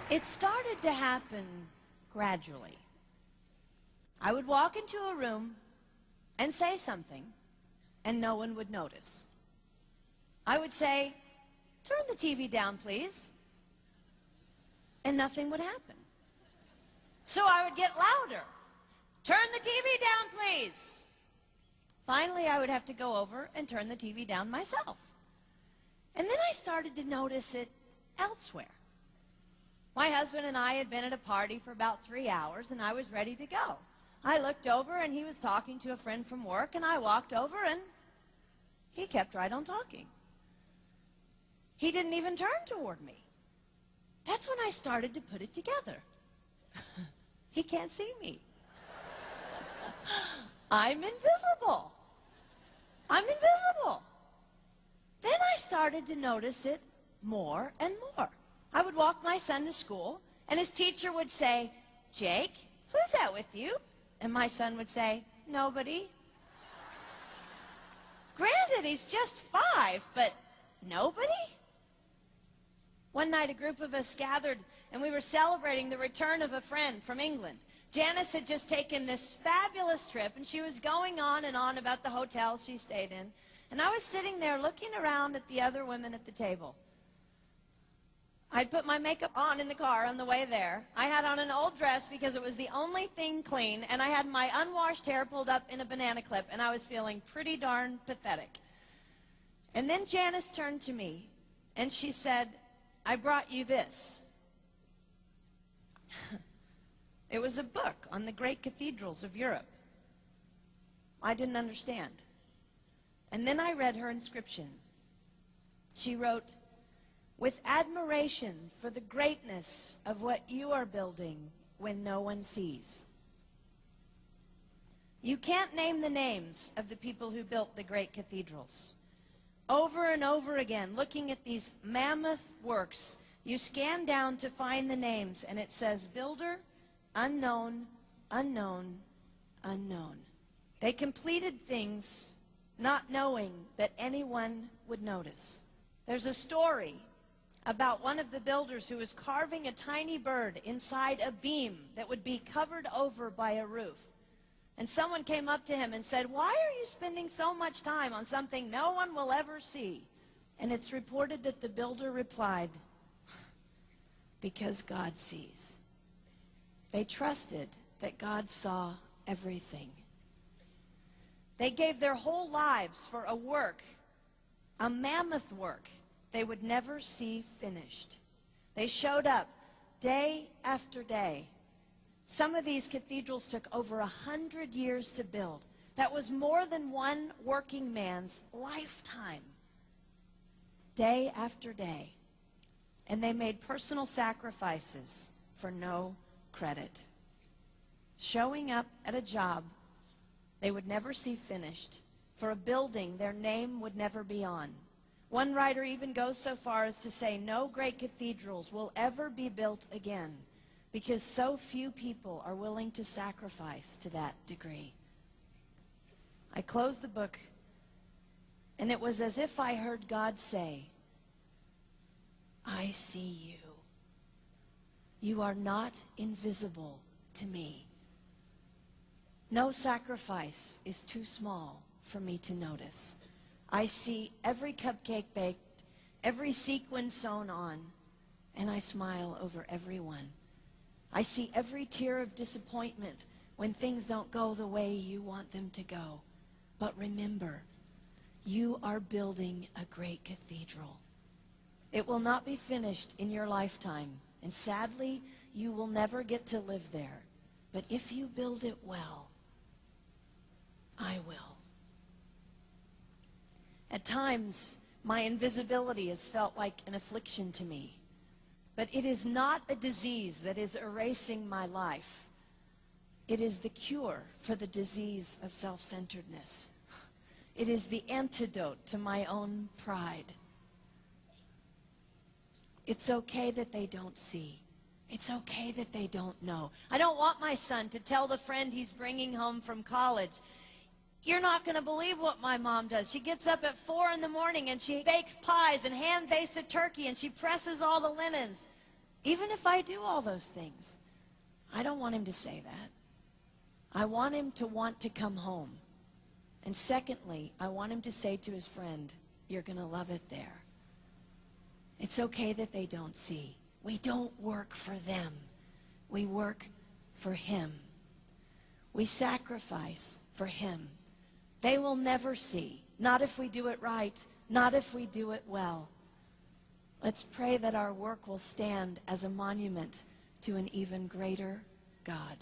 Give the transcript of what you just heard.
It started to happen gradually. I would walk into a room and say something, and no one would notice. I would say, "Turn the TV down, please," and nothing would happen. So I would get louder. "Turn the TV down, please." Finally, I would have to go over and turn the TV down myself. And then I started to notice it elsewhere. My husband and I had been at a party for about 3 hours, and I was ready to go. I looked over, and he was talking to a friend from work, and I walked over, and he kept right on talking. He didn't even turn toward me. That's when I started to put it together. He can't see me. I'm invisible. I'm invisible. Then I started to notice it more and more. I would walk my son to school, and his teacher would say, "Jake, who's that with you?" And my son would say, "Nobody." Granted, he's just 5, but nobody? One night, a group of us gathered, and we were celebrating the return of a friend from England. Janice had just taken this fabulous trip, and she was going on and on about the hotel she stayed in. And I was sitting there looking around at the other women at the table. I'd put my makeup on in the car on the way there. I had on an old dress because it was the only thing clean, and I had my unwashed hair pulled up in a banana clip, and I was feeling pretty darn pathetic. And then Janice turned to me, and she said, "I brought you this." It was a book on the great cathedrals of Europe. I didn't understand. And then I read her inscription. She wrote, "With admiration for the greatness of what you are building when no one sees." You can't name the names of the people who built the great cathedrals. Over and over again, looking at these mammoth works, you scan down to find the names, and it says, "Builder, unknown, unknown, unknown." They completed things not knowing that anyone would notice. There's a story about one of the builders who was carving a tiny bird inside a beam that would be covered over by a roof. And someone came up to him and said, "Why are you spending so much time on something no one will ever see?" And it's reported that the builder replied, "Because God sees." They trusted that God saw everything. They gave their whole lives for a work, a mammoth work they would never see finished. They showed up day after day. Some of these cathedrals took over 100 years to build. That was more than one working man's lifetime. Day after day. And they made personal sacrifices for no credit. Showing up at a job they would never see finished, for a building their name would never be on. One writer even goes so far as to say no great cathedrals will ever be built again because so few people are willing to sacrifice to that degree. I closed the book, and it was as if I heard God say, "I see you. You are not invisible to me. No sacrifice is too small for me to notice. I see every cupcake baked, every sequin sewn on, and I smile over every one. I see every tear of disappointment when things don't go the way you want them to go. But remember, you are building a great cathedral. It will not be finished in your lifetime, and sadly, you will never get to live there. But if you build it well, I will." At times, my invisibility has felt like an affliction to me. But it is not a disease that is erasing my life. It is the cure for the disease of self-centeredness. It is the antidote to my own pride. It's okay that they don't see. It's okay that they don't know. I don't want my son to tell the friend he's bringing home from college, "You're not going to believe what my mom does. She gets up at 4 in the morning and she bakes pies and hand-bastes a turkey and she presses all the linens." Even if I do all those things, I don't want him to say that. I want him to want to come home. And secondly, I want him to say to his friend, you're going to love it there. It's okay that they don't see. We don't work for them. We work for him. We sacrifice for him. They will never see. Not if we do it right. Not if we do it well. Let's pray that our work will stand as a monument to an even greater God.